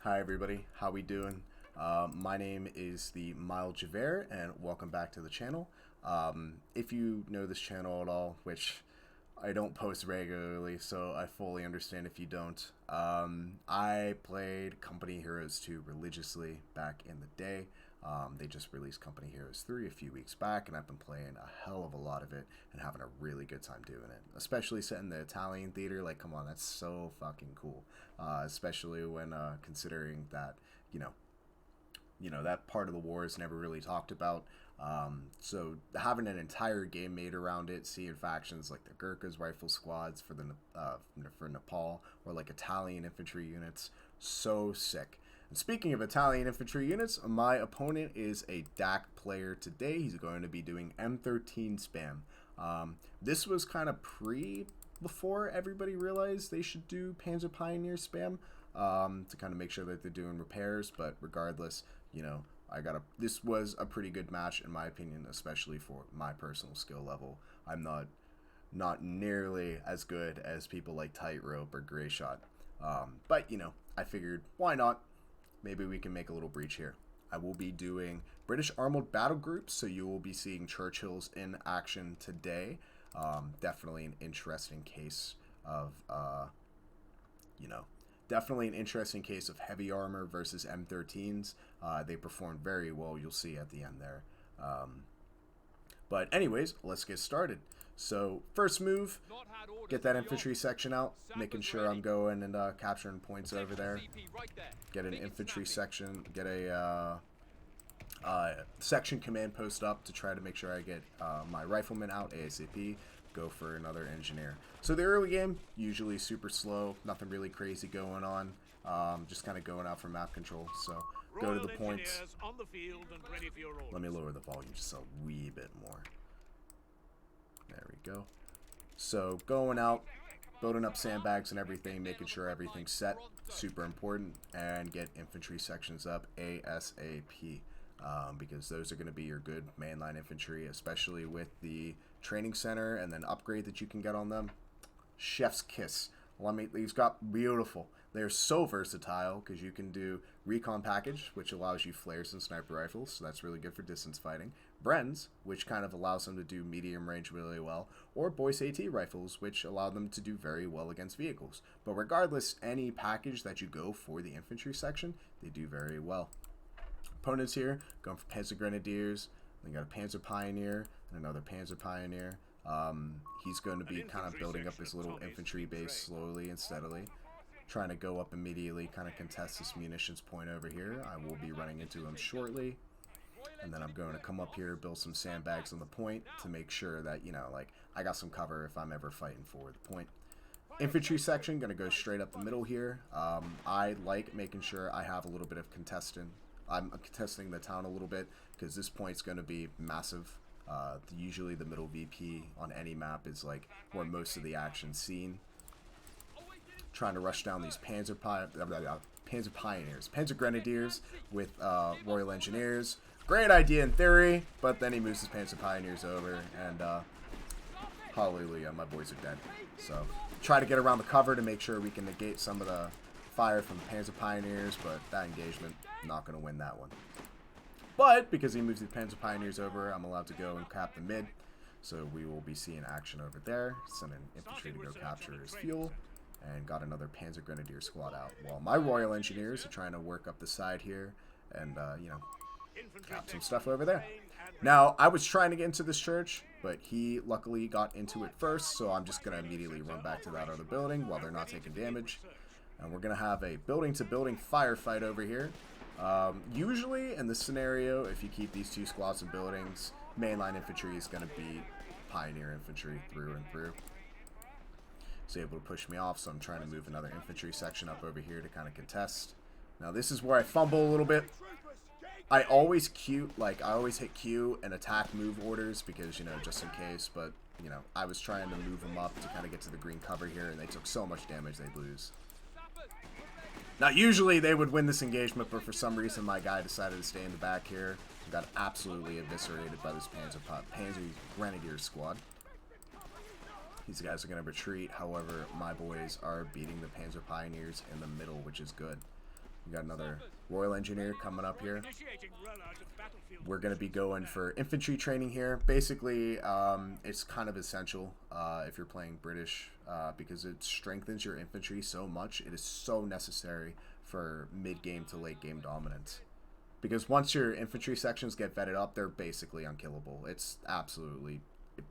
Hi everybody, how we doing? My name is the Mild Javert, and welcome back to the channel. If you know this channel at all, which I don't post regularly, so I fully understand if you don't. I played Company Heroes 2 religiously back in the day. They just released Company Heroes 3 a few weeks back, and I've been playing a hell of a lot of it and having a really good time doing it. Especially set in the Italian theater, like, come on, that's so fucking cool. Especially when considering that, you know, that part of the war is never really talked about. So having an entire game made around it, seeing factions like the Gurkhas rifle squads for Nepal, or like Italian infantry units, so sick. And speaking of Italian infantry units, my opponent is a DAC player today. He's going to be doing M13 spam. This was kind of before everybody realized they should do Panzer Pioneer spam, to kind of make sure that they're doing repairs. But regardless, this was a pretty good match in my opinion, especially for my personal skill level. I'm not nearly as good as people like Tightrope or Gray Shot, but I figured, why not? Maybe we can make a little breach here. I will be doing British armored battle groups, so you will be seeing Churchills in action today. Definitely an interesting case of definitely an interesting case of heavy armor versus M13s. They performed very well, you'll see at the end there. But anyways, let's get started. So first move, get that infantry section out, making sure I'm going and capturing points over there. Get an infantry section, get a section command post up to try to make sure I get my riflemen out ASAP. Go for another engineer. So the early game, usually super slow, nothing really crazy going on. Just kind of going out for map control. So go to the points. Let me lower the volume just a wee bit more. There we go. So going out, building up sandbags and everything, making sure everything's set, super important, and get infantry sections up ASAP. Because those are going to be your good mainline infantry, especially with the training center and then upgrade that you can get on them. Chef's kiss. These got beautiful. They're so versatile because you can do recon package, which allows you flares and sniper rifles, so that's really good for distance fighting. Brens, which kind of allows them to do medium range really well, or Boyce AT rifles, which allow them to do very well against vehicles. But regardless, any package that you go for the infantry section, they do very well. Opponents here going for Panzer Grenadiers. They got a Panzer Pioneer and another Panzer Pioneer. He's going to be kind of building up his little infantry base slowly and steadily, trying to go up immediately, kind of contest this munitions point over here. I will be running into him shortly, and then I'm going to come up here, build some sandbags on the point to make sure that I got some cover if I'm ever fighting for the point. Infantry section going to go straight up the middle here. I like making sure I have a little bit of contesting. I'm contesting the town a little bit because this point's going to be massive. Usually the middle VP on any map is like where most of the action's seen. Trying to rush down these Panzer Pioneers, Panzer Grenadiers with Royal Engineers. Great idea in theory, but then he moves his Panzer Pioneers over, and hallelujah, my boys are dead. So try to get around the cover to make sure we can negate some of the fire from the Panzer Pioneers, but that engagement, not going to win that one. But because he moves the Panzer Pioneers over, I'm allowed to go and cap the mid, so we will be seeing action over there. Send an infantry to go capture his fuel, and got another Panzer Grenadier squad out, while my Royal Engineers are trying to work up the side here and cap some stuff over there. Now, I was trying to get into this church, but he luckily got into it first, so I'm just going to immediately run back to that other building while they're not taking damage. And we're going to have a building-to-building firefight over here. Usually, in this scenario, if you keep these two squads and buildings, mainline infantry is going to beat Pioneer infantry through and through. He's able to push me off, so I'm trying to move another infantry section up over here to kind of contest. Now, this is where I fumble a little bit. I always hit Q and attack move orders because, just in case, but, I was trying to move them up to kind of get to the green cover here, and they took so much damage they'd lose. Now, usually they would win this engagement, but for some reason my guy decided to stay in the back here and got absolutely eviscerated by this Panzer Grenadier squad. These guys are going to retreat. However, my boys are beating the Panzer Pioneers in the middle, which is good. We got another Royal Engineer coming up here. We're going to be going for infantry training here. Basically, it's kind of essential if you're playing British because it strengthens your infantry so much. It is so necessary for mid-game to late-game dominance. Because once your infantry sections get vetted up, they're basically unkillable. It's absolutely,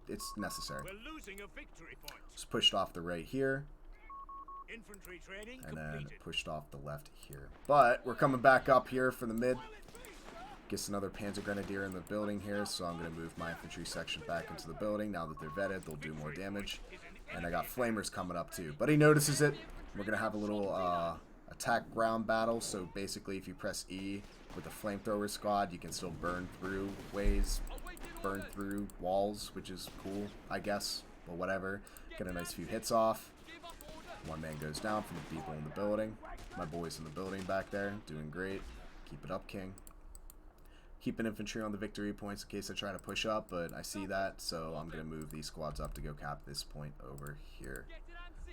it's necessary. We're losing a victory point. Just pushed off the right here. Infantry training And then completed. pushed off the left here. But we're coming back up here for the mid. Gets another Panzer Grenadier in the building here, so I'm going to move my infantry section back into the building. Now that they're vetted, they'll do more damage. And I got Flamers coming up too. But he notices it. We're going to have a little attack ground battle. So basically, if you press E with the flamethrower squad, you can still burn through ways, burn through walls, which is cool, I guess. But whatever. Get a nice few hits off. One man goes down from the people in the building. My boys in the building back there, doing great. Keep it up, King. Keeping infantry on the victory points in case I try to push up, but I see that, so I'm going to move these squads up to go cap this point over here.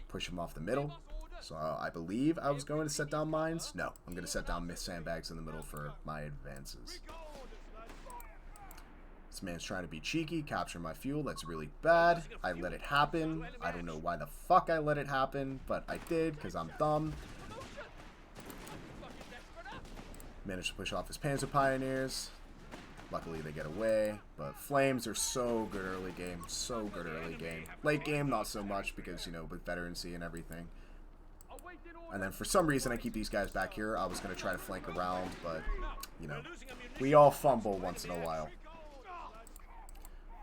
Push them off the middle. So I believe I was going to set down mines. No, I'm going to set down sandbags in the middle for my advances. This man's trying to be cheeky, capture my fuel. That's really bad. I let it happen. I don't know why the fuck I let it happen, but I did because I'm dumb. Managed to push off his Panzer Pioneers. Luckily they get away, but Flames are so good early game, so good early game. Late game, not so much because, you know, with veterancy and everything. And then for some reason I keep these guys back here. I was going to try to flank around, but, you know, we all fumble once in a while.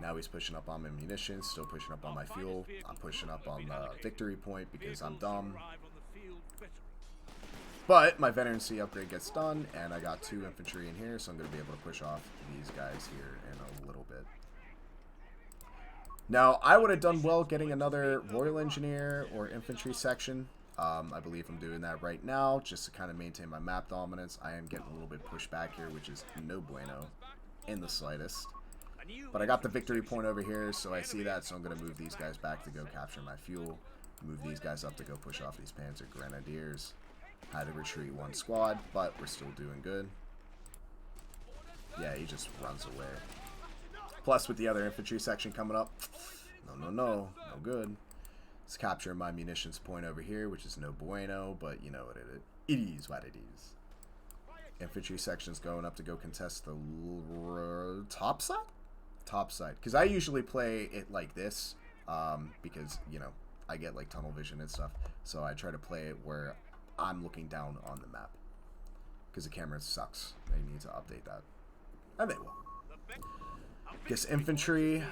Now he's pushing up on my munitions, still pushing up on my fuel. I'm pushing up on the victory point because I'm dumb. But my veterancy upgrade gets done, and I got 2 infantry in here, so I'm going to be able to push off these guys here in a little bit. Now, I would have done well getting another Royal Engineer or infantry section. I believe I'm doing that right now, just to kind of maintain my map dominance. I am getting a little bit pushed back here, which is no bueno in the slightest. But I got the victory point over here, so I see that, so I'm going to move these guys back to go capture my fuel. Move these guys up to go push off these Panzer Grenadiers. Had to retreat 1 squad, but we're still doing good. Yeah, he just runs away. Plus, with the other infantry section coming up, no good. Let's capture my munitions point over here, which is no bueno, but you know what it is what it is. Infantry section's going up to go contest the top side? Top side. Because I usually play it like this, because, you know, I get like tunnel vision and stuff. So I try to play it where I'm looking down on the map because the camera sucks. They need to update that, and they will. Guess infantry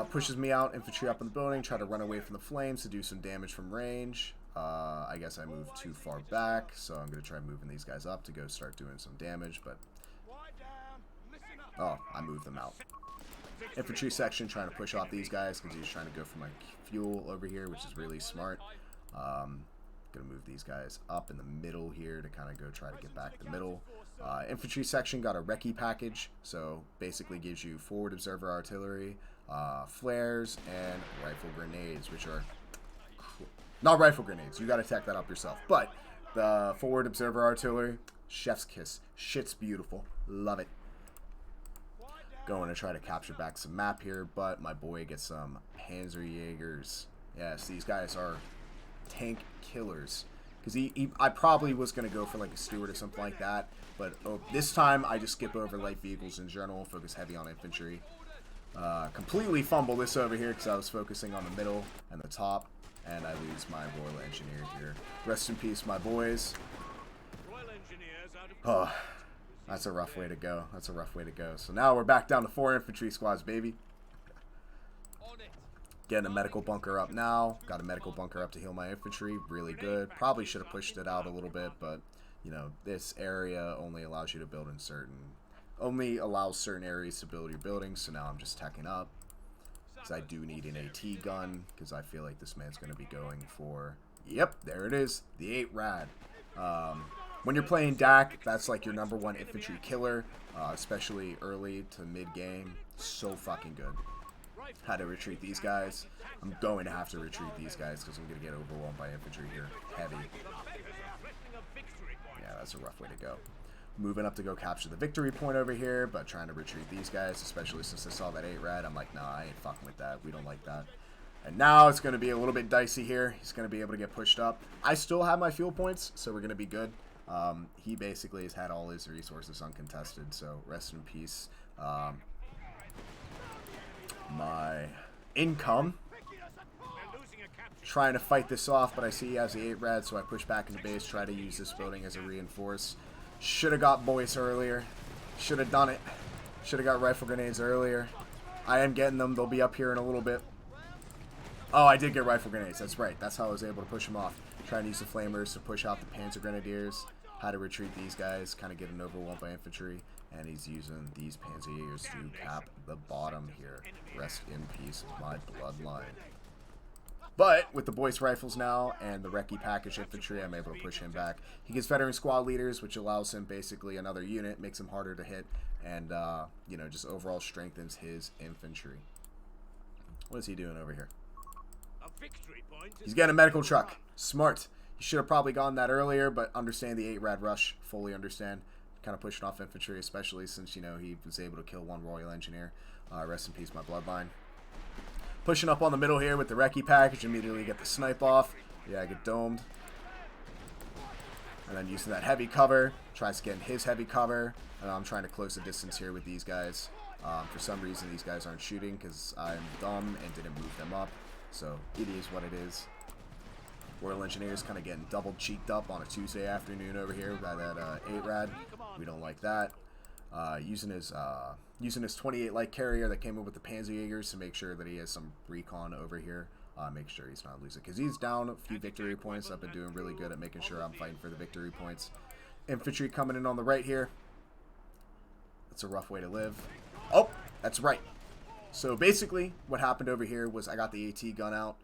pushes me out. Infantry up in the building. Try to run away from the flames to do some damage from range. I guess I moved too far back, so I'm gonna try moving these guys up to go start doing some damage. But oh, I moved them out. Infantry section trying to push off these guys because he's trying to go for my fuel over here, which is really smart. Gonna move these guys up in the middle here to kind of go try to get back the middle. Infantry section got a recce package, so basically gives you forward observer artillery, flares, and rifle grenades, which are not rifle grenades. You got to tech that up yourself. But the forward observer artillery, chef's kiss. Shit's beautiful. Love it. Going to try to capture back some map here, but my boy gets some Panzerjägers. Yes, these guys are tank killers. Because I probably was going to go for like a Stewart or something like that, but this time I just skip over light vehicles in general, focus heavy on infantry. Completely fumble this over here because I was focusing on the middle and the top, and I lose my Royal Engineer here. Rest in peace, my boys. Oh, that's a rough way to go. That's a rough way to go. So now we're back down to 4 infantry squads, baby. Getting a medical bunker up now. Got a medical bunker up to heal my infantry. Really good. Probably should have pushed it out a little bit, but, you know, this area only allows you to build in only allows certain areas to build your buildings, so now I'm just teching up. Because I do need an AT gun, because I feel like this man's going to be going for, yep, there it is, the 8 Rad. When you're playing DAC, that's like your #1 infantry killer, especially early to mid-game. So fucking good. How to retreat these guys. I'm going to have to retreat these guys because I'm going to get overwhelmed by infantry here. Heavy. Yeah, That's a rough way to go. Moving up to go capture the victory point over here, but trying to retreat these guys, especially since I saw that 8 rad. I'm like, nah, I ain't fucking with that. We don't like that. And now it's going to be a little bit dicey here. He's going to be able to get pushed up. I still have my fuel points, so we're going to be good. He basically has had all his resources uncontested, so rest in peace. My income. Trying to fight this off, but I see he has the 8 rad, so I push back into base, try to use this building as a reinforce. Should have got Boyce earlier. Should have done it. Should have got rifle grenades earlier. I am getting them. They'll be up here in a little bit. Oh, I did get rifle grenades. That's right. That's how I was able to push them off. Trying to use the flamers to push out the Panzer Grenadiers. How to retreat these guys. Kind of getting overwhelmed by infantry. And he's using these Panzerjägers to cap the bottom here. Rest in peace, my bloodline. But with the Boyce rifles now and the Recce package infantry, I'm able to push him back. He gets veteran squad leaders, which allows him basically another unit, makes him harder to hit, and you know, just overall strengthens his infantry. What is he doing over here? He's getting a medical truck. Smart. He should have probably gotten that earlier, but understand the 8 rad rush. Fully understand. Kind of pushing off infantry, especially since, you know, he was able to kill 1 Royal Engineer. Rest in peace, my bloodline. Pushing up on the middle here with the Recce package. Immediately get the snipe off. Yeah, I get domed. And then using that heavy cover. Tries to get in his heavy cover. And I'm trying to close the distance here with these guys. For some reason, these guys aren't shooting because I'm dumb and didn't move them up. So, it is what it is. Royal Engineers kind of getting double cheeked up on a Tuesday afternoon over here by that 8 rad. We don't like that. Using his 28 light carrier that came in with the Panzerjägers to make sure that he has some recon over here. Make sure he's not losing, because he's down a few victory points. I've been doing really good at making sure I'm fighting for the victory points. Infantry coming in on the right here. That's a rough way to live. Oh, that's right. So basically what happened over here was I got the AT gun out,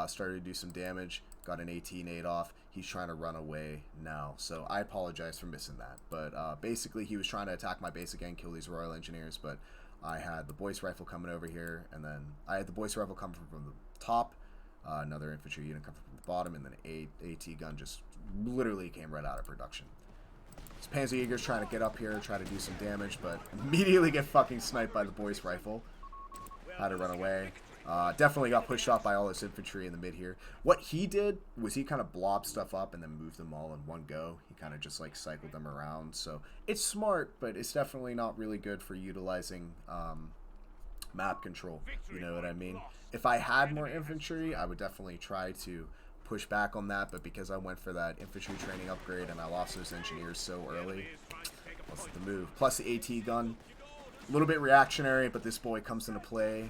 started to do some damage, got an AT nade off. He's trying to run away now, so I apologize for missing that. But basically he was trying to attack my base again, kill these Royal Engineers, but I had the Boyce rifle coming over here, and then I had the Boyce rifle coming from the top, another infantry unit coming from the bottom, and then an AT gun just literally came right out of production. This Panzerjäger's trying to get up here, try to do some damage, but immediately get fucking sniped by the Boyce rifle. Had to run away. Definitely got pushed off by all this infantry in the mid here. What he did was he kind of blobbed stuff up and then moved them all in one go. He kind of just like cycled them around. So it's smart, but it's definitely not really good for utilizing map control. You know what I mean? If I had more infantry, I would definitely try to push back on that. But because I went for that infantry training upgrade and I lost those engineers so early, what's the move? Plus the AT gun. A little bit reactionary, but this boy comes into play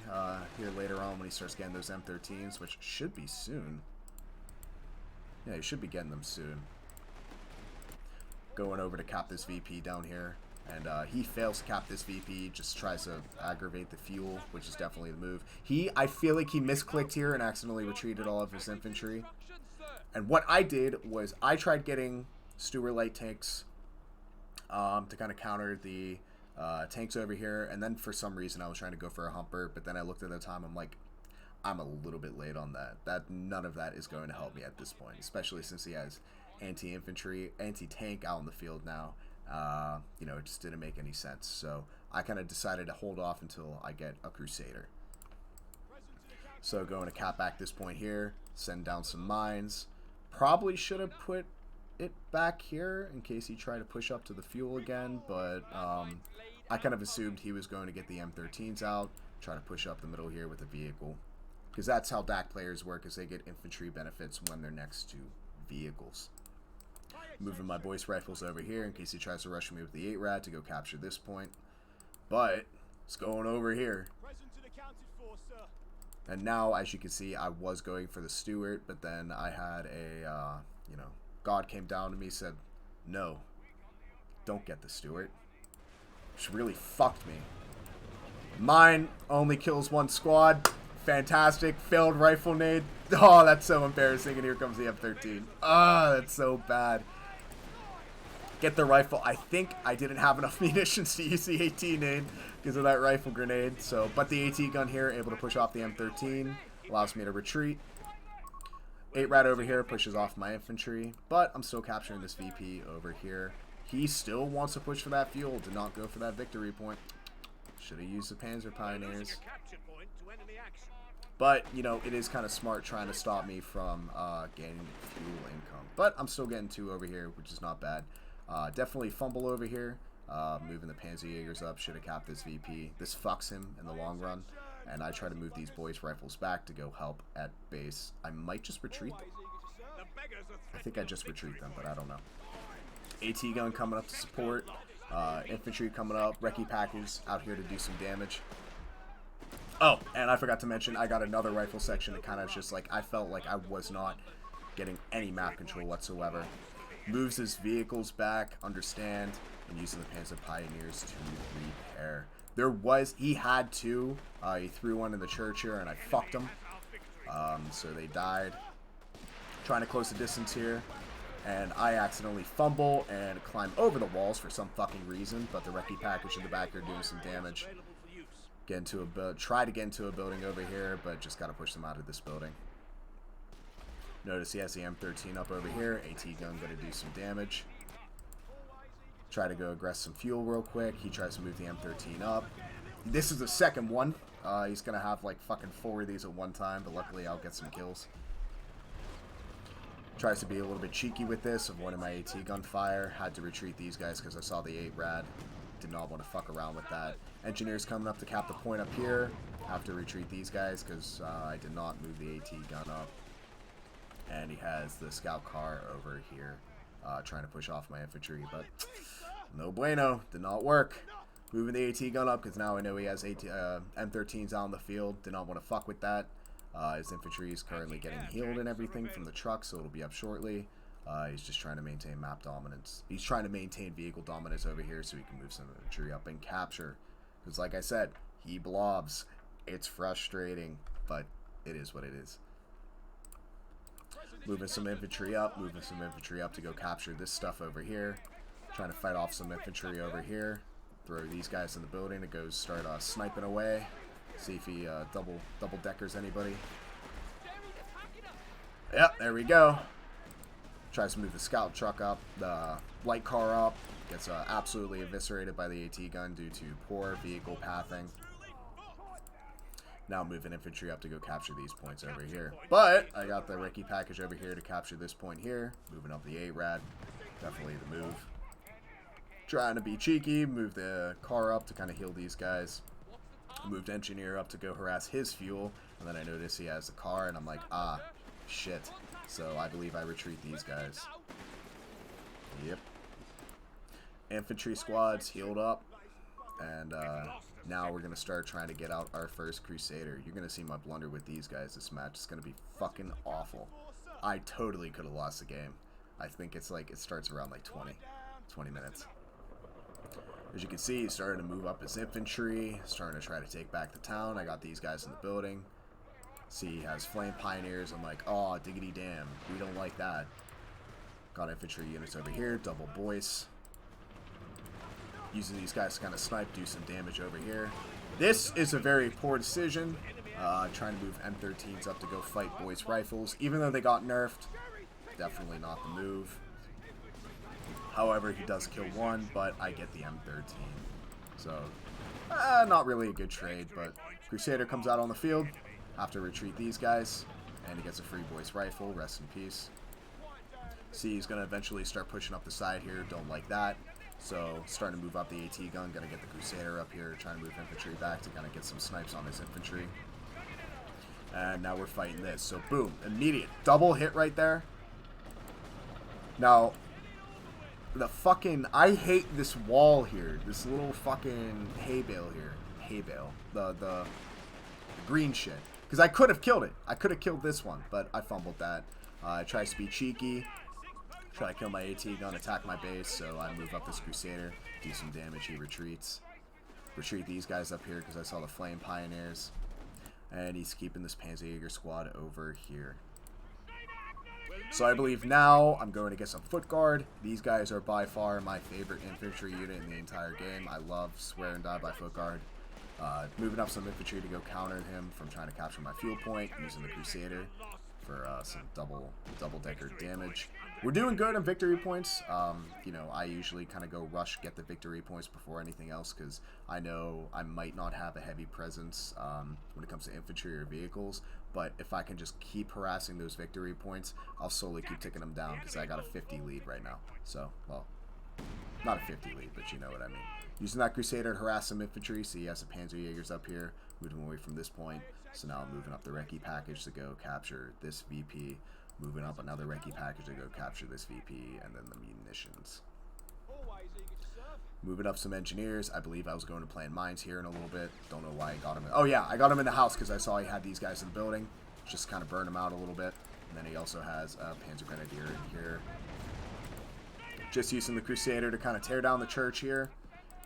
here later on when he starts getting those M13s, which should be soon. Yeah, he should be getting them soon. Going over to cap this VP down here, and he fails to cap this VP, just tries to aggravate the fuel, which is definitely the move. I feel like he misclicked here and accidentally retreated all of his infantry. And what I did was I tried getting Stuart light tanks to kind of counter the tanks over here, and then for some reason I was trying to go for a humper, but then I looked at the time, I'm like, I'm a little bit late on that. None of that is going to help me at this point, especially since he has anti-infantry, anti-tank out in the field now. You know, it just didn't make any sense, so I kind of decided to hold off until I get a Crusader. So going to cap back this point here, send down some mines. Probably should have put it back here in case he tried to push up to the fuel again, but I kind of assumed he was going to get the M13s out, try to push up the middle here with a vehicle, because that's how DAC players work, is they get infantry benefits when they're next to vehicles. Moving my Boyce rifles over here in case he tries to rush me with the 8 rad to go capture this point, but it's going over here. And now, as you can see, I was going for the Stuart, but then I had a you know, God came down to me, said, no, don't get the Stuart. Which really fucked me. Mine only kills 1 squad. Fantastic. Failed rifle nade. Oh, that's so embarrassing. And here comes the M13. Ah, that's so bad. Get the rifle. I think I didn't have enough munitions to use the AT nade because of that rifle grenade. So, but the AT gun here, able to push off the M13. Allows me to retreat. 8 rad over here pushes off my infantry, but I'm still capturing this VP over here. He still wants to push for that fuel. Did not go for that victory point. Should have used the Panzer Pioneers. But, you know, it is kind of smart trying to stop me from gaining fuel income. But I'm still getting 2 over here, which is not bad. Definitely fumble over here. Moving the Panzerjägers up. Should have capped this VP. This fucks him in the long run. And I try to move these boys' rifles back to go help at base. I might just retreat them. I think I just retreat them, but I don't know. AT gun coming up to support. Infantry coming up. Recce Packers out here to do some damage. Oh, and I forgot to mention, I got another rifle section that kind of just like, I felt like I was not getting any map control whatsoever. Moves his vehicles back, understand, and using the Panzer Pioneers to repair. He had 2. He threw one in the Churchill, and I fucked him. So they died. Trying to close the distance here. And I accidentally fumble and climb over the walls for some fucking reason. But the Recce Package in the back are doing some damage. Try to get into a building over here, but just got to push them out of this building. Notice he has the M13 up over here. AT gun going to do some damage. Try to go aggress some fuel real quick. He tries to move the M13 up. This is the second one. He's going to have like fucking 4 of these at one time, but luckily I'll get some kills. Tries to be a little bit cheeky with this, avoiding my AT gunfire. Had to retreat these guys because I saw the 8 rad. Did not want to fuck around with that. Engineers coming up to cap the point up here. Have to retreat these guys because I did not move the AT gun up. And he has the scout car over here trying to push off my infantry, but no bueno. Did not work. Moving the AT gun up because now I know he has M13s out in the field. Did not want to fuck with that. His infantry is currently getting healed and everything from the truck, so it'll be up shortly. He's just trying to maintain map dominance. He's trying to maintain vehicle dominance over here so he can move some infantry up and capture. Because like I said, he blobs. It's frustrating, but it is what it is. Moving some infantry up to go capture this stuff over here. Trying to fight off some infantry over here. Throw these guys in the building to go start sniping away. See if he double deckers anybody. Yep, there we go. Tries to move the scout truck up, the light car up. Gets absolutely eviscerated by the AT gun due to poor vehicle pathing. Now moving infantry up to go capture these points over here. But I got the Recce Package over here to capture this point here. Moving up the 8 rad. Definitely the move. Trying to be cheeky. Move the car up to kind of heal these guys. Moved engineer up to go harass his fuel. And then I notice he has the car and I'm like, ah, shit. So I believe I retreat these guys. Yep. Infantry squads healed up. And now we're going to start trying to get out our first Crusader. You're going to see my blunder with these guys this match. It's going to be fucking awful. I totally could have lost the game. I think it's like, it starts around like 20 minutes. As you can see, he's starting to move up his infantry. Starting to try to take back the town. I got these guys in the building. See, he has Flame Pioneers. I'm like, oh, diggity damn. We don't like that. Got infantry units over here. Double Boyce. Using these guys to kind of snipe, do some damage over here. This is a very poor decision. Trying to move M13s up to go fight Boyce rifles. Even though they got nerfed, definitely not the move. However, he does kill one, but I get the M13. So, not really a good trade, but Crusader comes out on the field. Have to retreat these guys. And he gets a free Boyce rifle. Rest in peace. See, he's going to eventually start pushing up the side here. Don't like that. So, starting to move up the AT gun. Going to get the Crusader up here. Trying to move infantry back to kind of get some snipes on his infantry. And now we're fighting this. So, boom. Immediate double hit right there. Now, the fucking... I hate this wall here. This little fucking hay bale here. Hay bale. The green shit. Because I could have killed it. I could have killed this one, but I fumbled that. I tries to be cheeky. Try to kill my AT gun, attack my base, so I move up this Crusader. Do some damage, he retreats. Retreat these guys up here because I saw the Flame Pioneers. And he's keeping this Panzerjäger squad over here. So I believe now I'm going to get some Foot Guard. These guys are by far my favorite infantry unit in the entire game. I love Swear and Die by Foot Guard. Moving up some infantry to go counter him from trying to capture my fuel point using the Crusader. for some double-decker damage. We're doing good on victory points. You know, I usually kind of go rush, get the victory points before anything else, because I know I might not have a heavy presence when it comes to infantry or vehicles, but if I can just keep harassing those victory points, I'll slowly keep ticking them down, because I got a 50 lead right now. So, well, not a 50 lead, but you know what I mean. Using that Crusader to harass some infantry. See, he has some Panzerjägers up here, moving away from this point. So now I'm moving up the recce package to go capture this VP, moving up another recce package to go capture this VP, and then the munitions. Moving up some engineers. I believe I was going to plant mines here in a little bit. Don't know why I got him. Oh yeah, I got him in the house because I saw he had these guys in the building. Just kind of burn them out a little bit. And then he also has a Panzer Grenadier in here. Just using the Crusader to kind of tear down the church here.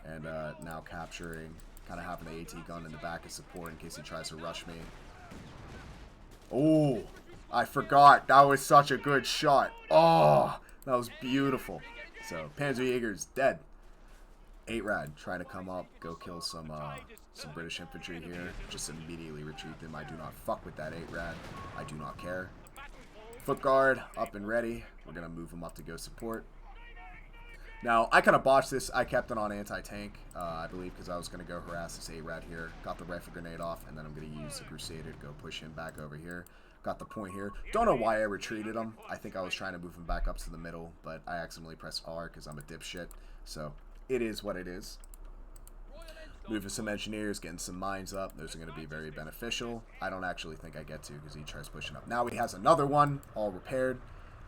And now capturing, kind of having an AT gun in the back as support in case he tries to rush me. Oh, I forgot. That was such a good shot. Oh, that was beautiful. So, Panzerjäger's dead. 8-Rad trying to come up, go kill some British infantry here. Just immediately retreat them. I do not fuck with that 8-Rad. I do not care. Foot guard up and ready. We're going to move him up to go support. Now, I kind of botched this. I kept it on anti-tank, I believe, because I was going to go harass this 8-Rad here. Got the rifle grenade off, and then I'm going to use the Crusader to go push him back over here. Got the point here. Don't know why I retreated him. I think I was trying to move him back up to the middle, but I accidentally pressed R because I'm a dipshit. So, it is what it is. Moving some engineers, getting some mines up. Those are going to be very beneficial. I don't actually think I get to because he tries pushing up. Now he has another one, all repaired.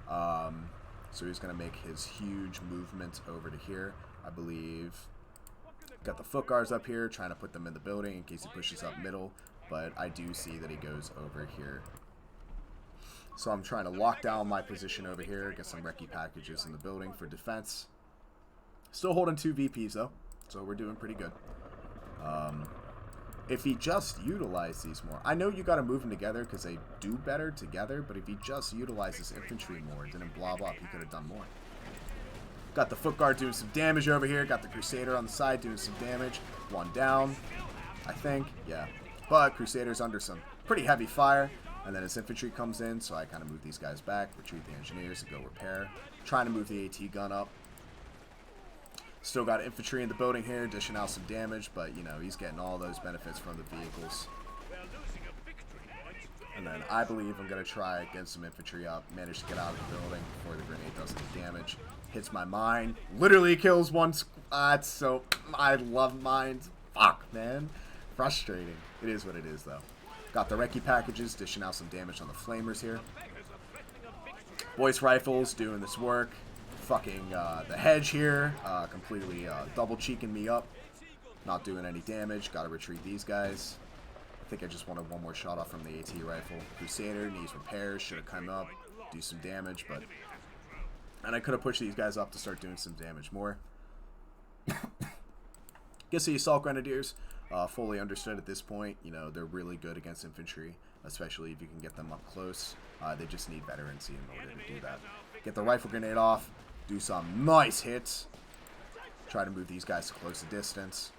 So he's going to make his huge movement over to here. I believe got the foot guards up here, trying to put them in the building in case he pushes up middle. But I do see that he goes over here. So I'm trying to lock down my position over here, get some recce packages in the building for defense. Still holding 2 VPs though, so we're doing pretty good. If he just utilized these more, I know you got to move them together because they do better together, but if he just utilized this infantry more, didn't blob up, he could have done more. Got the foot guard doing some damage over here, got the Crusader on the side doing some damage. One down, I think, yeah. But Crusader's under some pretty heavy fire, and then his infantry comes in, so I kind of move these guys back, retreat the engineers, and go repair. Trying to move the AT gun up. Still got infantry in the building here, dishing out some damage, but, you know, he's getting all those benefits from the vehicles. And then I believe I'm going to try get some infantry up, manage to get out of the building before the grenade does any damage. Hits my mine, literally kills one squad, so I love mines. Fuck, man. Frustrating. It is what it is, though. Got the recce packages, dishing out some damage on the flamers here. Voice rifles doing this work. Fucking the hedge here, completely double cheeking me up, not doing any damage. Gotta retreat these guys. I think I just wanted one more shot off from the AT rifle. Crusader needs repairs, should have come up, do some damage, but and I could have pushed these guys up to start doing some damage more. Guess the assault grenadiers, fully understood at this point. You know, they're really good against infantry, especially if you can get them up close. They just need veterancy in order to do that. Get the rifle grenade off. Do some nice hits. Try to move these guys to close the distance.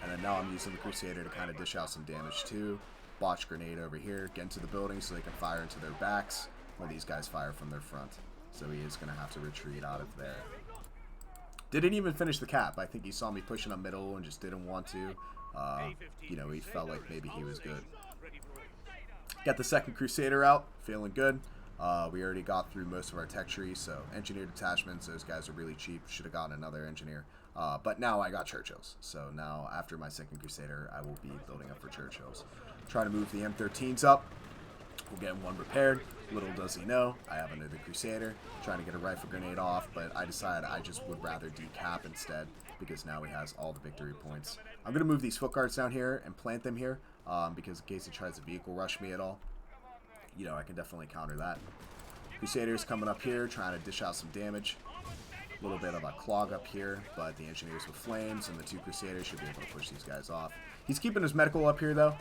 And then now I'm using the Crusader to kind of dish out some damage too. Botch grenade over here. Get into the building so they can fire into their backs while these guys fire from their front. So he is going to have to retreat out of there. Didn't even finish the cap. I think he saw me pushing up middle and just didn't want to. You know, he felt like maybe he was good. Got the second Crusader out. Feeling good. We already got through most of our tech trees, so engineer detachments, those guys are really cheap. Should have gotten another engineer. But now I got Churchills. So now after my second Crusader, I will be building up for Churchills. Trying to move the M13s up. We're getting one repaired. Little does he know, I have another Crusader. Trying to get a rifle grenade off, but I decided I just would rather decap instead because now he has all the victory points. I'm going to move these foot guards down here and plant them here because in case he tries to vehicle rush me at all, you know, I can definitely counter that. Crusaders coming up here, trying to dish out some damage. A little bit of a clog up here, but the engineers with flames and the 2 Crusaders should be able to push these guys off. He's keeping his medical up here, though,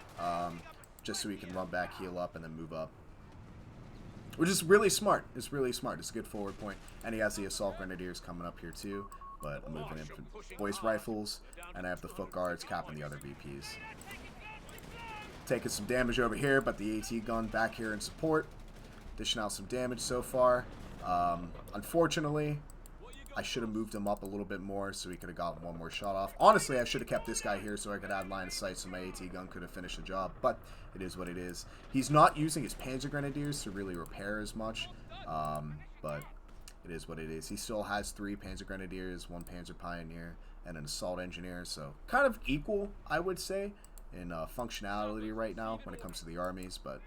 just so he can run back, heal up, and then move up. Which is really smart. It's really smart. It's a good forward point. And he has the assault grenadiers coming up here, too. But I'm moving in voice rifles, and I have the foot guards capping the other VPs. taking some damage over here, but the AT gun back here in support. Dishing out some damage so far. Unfortunately, I should have moved him up a little bit more so he could have gotten one more shot off. Honestly, I should have kept this guy here so I could add line of sight so my AT gun could have finished the job, but it is what it is. He's not using his Panzer Grenadiers to really repair as much, but it is what it is. He still has 3 Panzer Grenadiers, 1 Panzer Pioneer, and an Assault Engineer, so kind of equal, I would say, in functionality right now when it comes to the armies, but,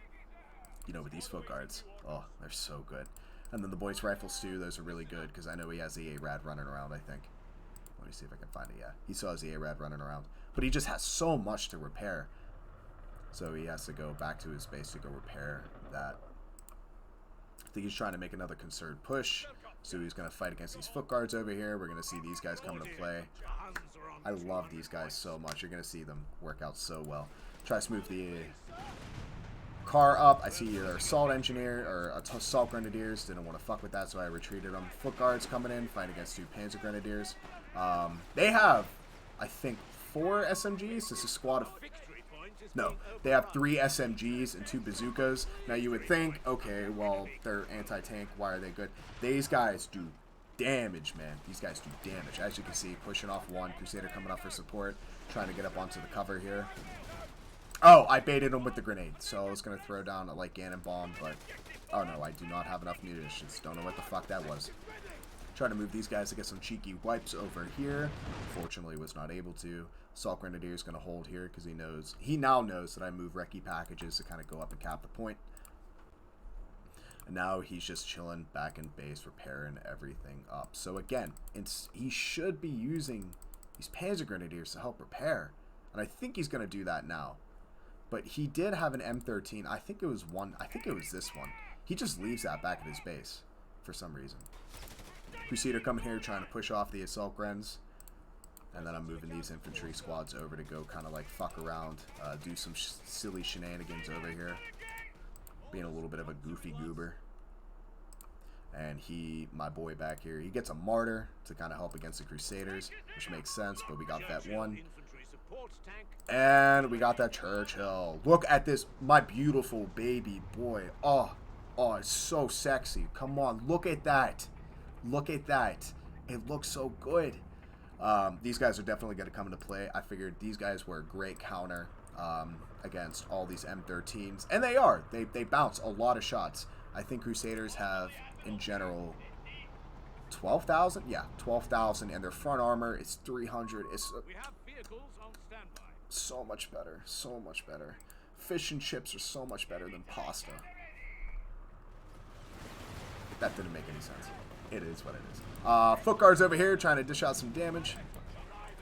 you know, with these foot guards, oh, they're so good. And then the Boyce rifles too, those are really good because I know he has the A-Rad running around, I think. Let me see if I can find it. Yeah, he still has the A-Rad running around. But he just has so much to repair. So he has to go back to his base to go repair that. I think he's trying to make another concerted push. So he's going to fight against these foot guards over here. We're going to see these guys come into play. I love these guys so much. You're going to see them work out so well. Tries to move the car up. I see either Assault Engineer or Assault Grenadiers. Didn't want to fuck with that, so I retreated them. Foot guards coming in, fighting against 2 Panzer Grenadiers. They have, I think, 4 SMGs. This is a squad of... No, they have 3 SMGs and 2 bazookas. Now you would think, okay, well, they're anti-tank. Why are they good? These guys do damage, man. These guys do damage. As you can see, pushing off 1. Crusader coming up for support. Trying to get up onto the cover here. Oh, I baited him with the grenade, so I was going to throw down a light cannon bomb, but... Oh no, I do not have enough munitions. Don't know what the fuck that was. Trying to move these guys to get some cheeky wipes over here. Unfortunately, was not able to. Assault Grenadier is going to hold here because he now knows that I move recce packages to kind of go up and cap the point. And now he's just chilling back in base, repairing everything up. So again, he should be using these Panzer Grenadiers to help repair. And I think he's going to do that now. But he did have an M13. I think it was this one. He just leaves that back at his base for some reason. Crusader coming here trying to push off the Assault Grens. And then I'm moving these infantry squads over to go kind of like fuck around, do some silly shenanigans over here. Being a little bit of a goofy goober. And my boy back here, he gets a Martyr to kind of help against the Crusaders, which makes sense, but we got that one. And we got that Churchill. Look at this, my beautiful baby boy. Oh, it's so sexy. Come on, look at that. Look at that. It looks so good. These guys are definitely going to come into play. I figured these guys were a great counter against all these M13s. And they are. They bounce a lot of shots. I think Crusaders have, in general, 12,000? Yeah, 12,000. And their front armor is 300. It's so much better. So much better. Fish and chips are so much better than pasta. That didn't make any sense. It is what it is. Foot guards over here trying to dish out some damage.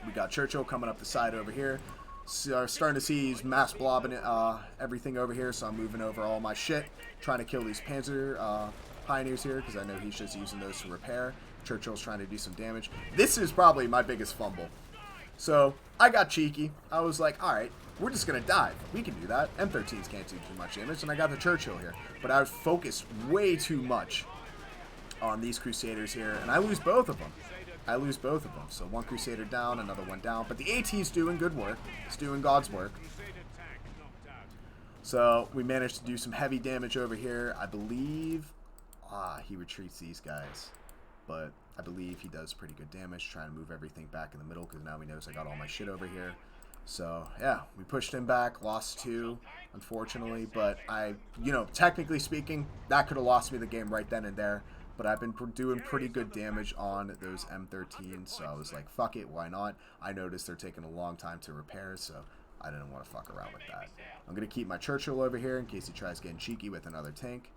We got Churchill coming up the side over here. So, starting to see he's mass blobbing everything over here, so I'm moving over all my shit. Trying to kill these Panzer Pioneers here because I know he's just using those to repair. Churchill's trying to do some damage. This is probably my biggest fumble. So I got cheeky. I was like, alright, we're just going to dive. We can do that. M13s can't do too much damage, and I got the Churchill here. But I was focused way too much on these Crusaders here, and I lose both of them. So 1 Crusader down, another one down. But the AT's doing good work. It's doing God's work. So we managed to do some heavy damage over here. I believe he retreats these guys. But I believe he does pretty good damage, trying to move everything back in the middle because now he knows I got all my shit over here. So, yeah, we pushed him back, lost 2, unfortunately. But technically speaking, that could have lost me the game right then and there. But I've been doing pretty good damage on those M13s, so I was like, fuck it, why not? I noticed they're taking a long time to repair, so I didn't want to fuck around with that. I'm going to keep my Churchill over here in case he tries getting cheeky with another tank.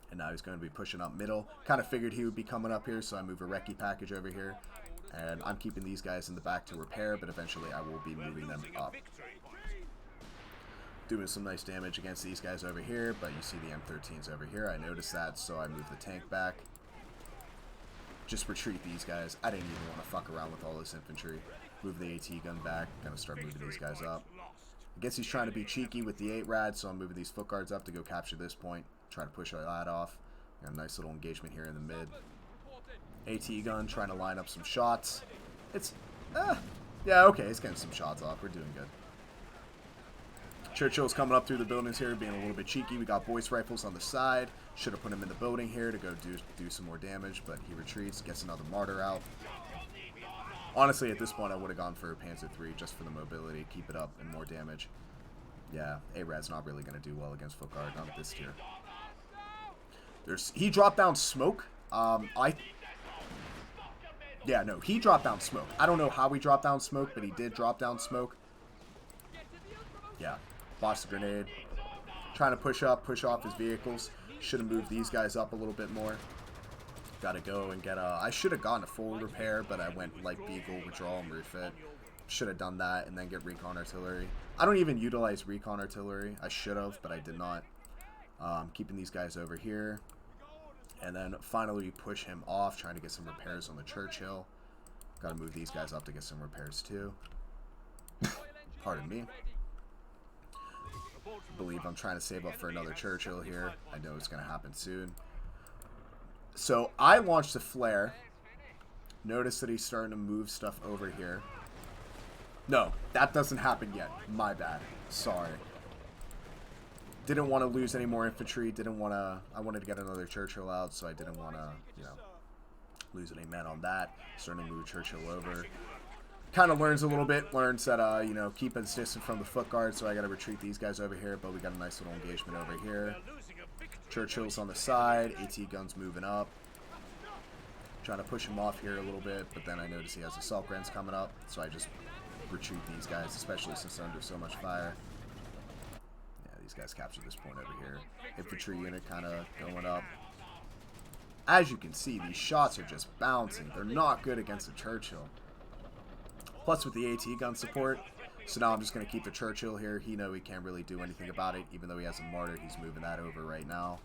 And now he's going to be pushing up middle. Kind of figured he would be coming up here, so I move a recce package over here. And I'm keeping these guys in the back to repair, but eventually I will be moving them up. Doing some nice damage against these guys over here, but you see the M13s over here. I noticed that, so I moved the tank back. Just retreat these guys. I didn't even want to fuck around with all this infantry. Move the AT gun back. Gonna start moving these guys up. I guess he's trying to be cheeky with the 8 rad, so I'm moving these foot guards up to go capture this point. Try to push that off. Got a nice little engagement here in the mid. AT gun trying to line up some shots. It's yeah, okay, it's getting some shots off. We're doing good. Churchill's coming up through the buildings here, being a little bit cheeky. We got voice rifles on the side. Should have put him in the building here to go do some more damage, but he retreats, gets another martyr out. Honestly, at this point, I would have gone for a Panzer III just for the mobility, keep it up, and more damage. Yeah, ARAD's not really going to do well against foot guard, not at this tier. He dropped down smoke. Yeah, no, he dropped down smoke. I don't know how he dropped down smoke, but he did drop down smoke. Yeah, botched the grenade. Trying to push off his vehicles. Should have moved these guys up a little bit more. Got to go and get a... I should have gotten a full repair, but I went like Beagle, withdrawal, and refit. Should have done that and then get recon artillery. I don't even utilize recon artillery. I should have, but I did not. Keeping these guys over here. And then finally we push him off, trying to get some repairs on the Churchill. Got to move these guys up to get some repairs too. Pardon me. I believe I'm trying to save up for another Churchill here. I know it's going to happen soon. So I launched a flare. Notice that he's starting to move stuff over here. No, that doesn't happen yet. My bad. Sorry. Didn't want to lose any more infantry. I wanted to get another Churchill out, so I didn't want to, lose any men on that. Starting to move Churchill over. Kind of learns a little bit. Learns that, keep us distant from the foot guard, so I got to retreat these guys over here, but we got a nice little engagement over here. Churchill's on the side. AT guns moving up. Trying to push him off here a little bit, but then I notice he has assault grants coming up, so I just retreat these guys, especially since they're under so much fire. Yeah, these guys capture this point over here. Infantry unit kind of going up. As you can see, these shots are just bouncing. They're not good against the Churchill. Plus with the AT gun support. So now I'm just going to keep the Churchill here. He can't really do anything about it, even though he has a martyr. He's moving that over right now.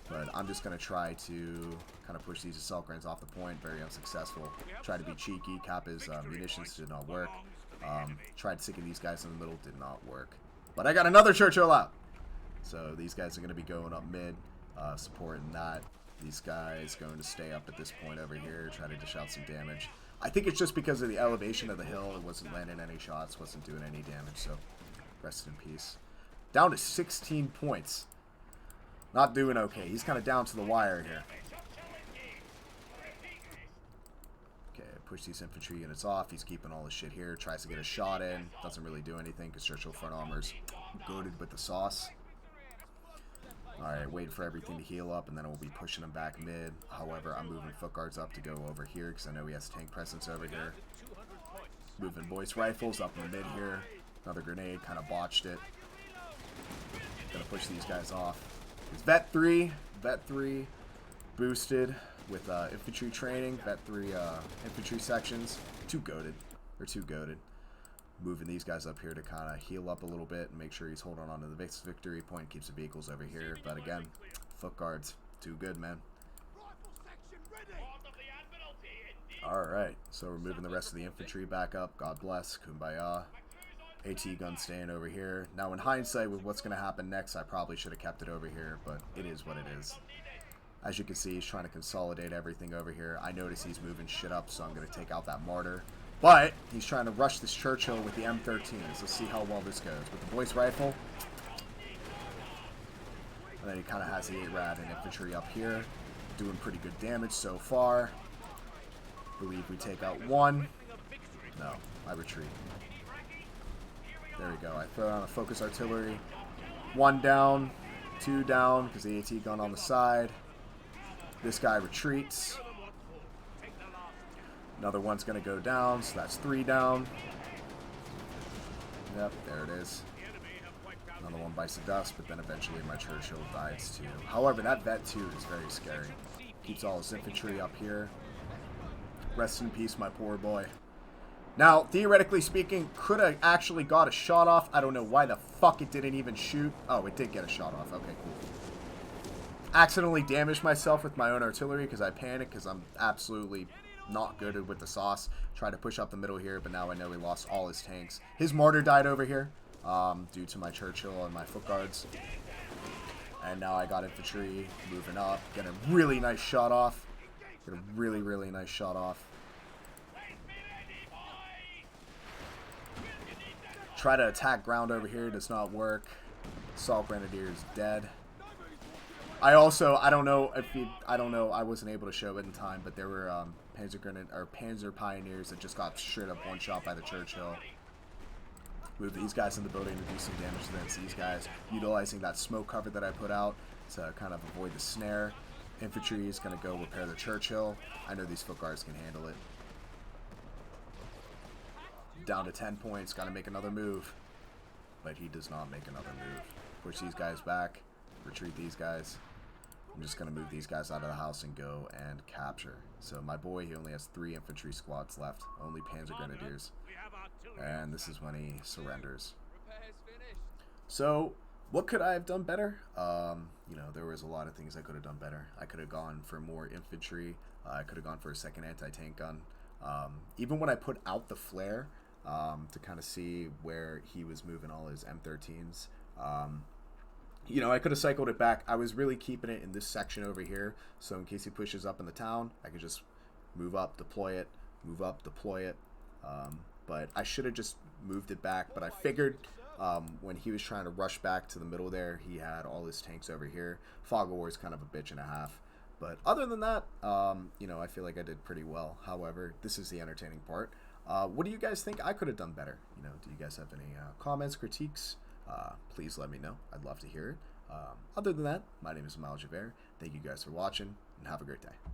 But I'm just going to try to kind of push these assault grants off the point. Very unsuccessful. Try to be cheeky. Cap his munitions. Did not work. Tried sticking these guys in the middle. Did not work. But I got another Churchill out. So these guys are going to be going up mid. Supporting that. These guys going to stay up at this point over here. Try to dish out some damage. I think it's just because of the elevation of the hill. It wasn't landing any shots. Wasn't doing any damage. So rest in peace. Down to 16 points. Not doing okay. He's kind of down to the wire here. Okay, push these infantry units off. He's keeping all his shit here. Tries to get a shot in. Doesn't really do anything because Churchill front armor's goated with the sauce. Alright, waiting for everything to heal up, and then we'll be pushing him back mid. However, I'm moving foot guards up to go over here because I know he has tank presence over here. Moving voice rifles up in the mid here. Another grenade, kind of botched it. Gonna push these guys off. It's Vet 3 boosted with infantry training. Vet 3 infantry sections. Two goated. Moving these guys up here to kind of heal up a little bit and make sure he's holding on to the victory point. Keeps the vehicles over here. But again, foot guards. Too good, man. Alright, so we're moving the rest of the infantry back up. God bless. Kumbaya. AT gun staying over here. Now, in hindsight, with what's going to happen next, I probably should have kept it over here, but it is what it is. As you can see, he's trying to consolidate everything over here. I notice he's moving shit up, so I'm going to take out that martyr. But he's trying to rush this Churchill with the M13s. Let's see how well this goes. With the voice rifle. And then he kind of has the ARAD and infantry up here. Doing pretty good damage so far. Believe we take out one. No, I retreat. There we go. I throw down a focus artillery. One down. Two down because the AT gun on the side. This guy retreats. Another one's going to go down, so that's 3 down. Yep, there it is. Another one bites the dust, but then eventually my Churchill dies too. However, that Vet 2 is very scary. Keeps all his infantry up here. Rest in peace, my poor boy. Now, theoretically speaking, could have actually got a shot off. I don't know why the fuck it didn't even shoot. Oh, it did get a shot off. Okay, cool. Accidentally damaged myself with my own artillery because I panicked because I'm absolutely not good with the sauce. Tried to push up the middle here, but now I know he lost all his tanks. His mortar died over here due to my Churchill and my foot guards. And now I got infantry moving up. Get a really nice shot off. Get a really, really nice shot off. Try to attack ground over here. Does not work. Assault Grenadier is dead. I don't know if I wasn't able to show it in time, but there were Panzer Pioneers that just got straight up one shot by the Churchill. Move these guys in the building to do some damage to them. So these guys utilizing that smoke cover that I put out to kind of avoid the snare. Infantry is going to go repair the Churchill. I know these foot guards can handle it. Down to 10 points. Got to make another move. But he does not make another move. Push these guys back. Retreat these guys. I'm just going to move these guys out of the house and go and capture. So my boy, he only has 3 infantry squads left. Only Panzer Grenadiers. And this is when he surrenders. So, what could I have done better? You know, there was a lot of things I could have done better. I could have gone for more infantry. I could have gone for a second anti-tank gun. Even when I put out the flare to kind of see where he was moving all his M13s, you know, I could have cycled it back. I was really keeping it in this section over here, so in case he pushes up in the town, I could just move up, deploy it, move up, deploy it. But I should have just moved it back, but I figured when he was trying to rush back to the middle there, he had all his tanks over here. Fog of War is kind of a bitch and a half. But other than that, you know, I feel like I did pretty well. However, this is the entertaining part. What do you guys think I could have done better? You know, do you guys have any comments, critiques? Please let me know. I'd love to hear it. Other than that, my name is Mal Javert. Thank you guys for watching, and have a great day.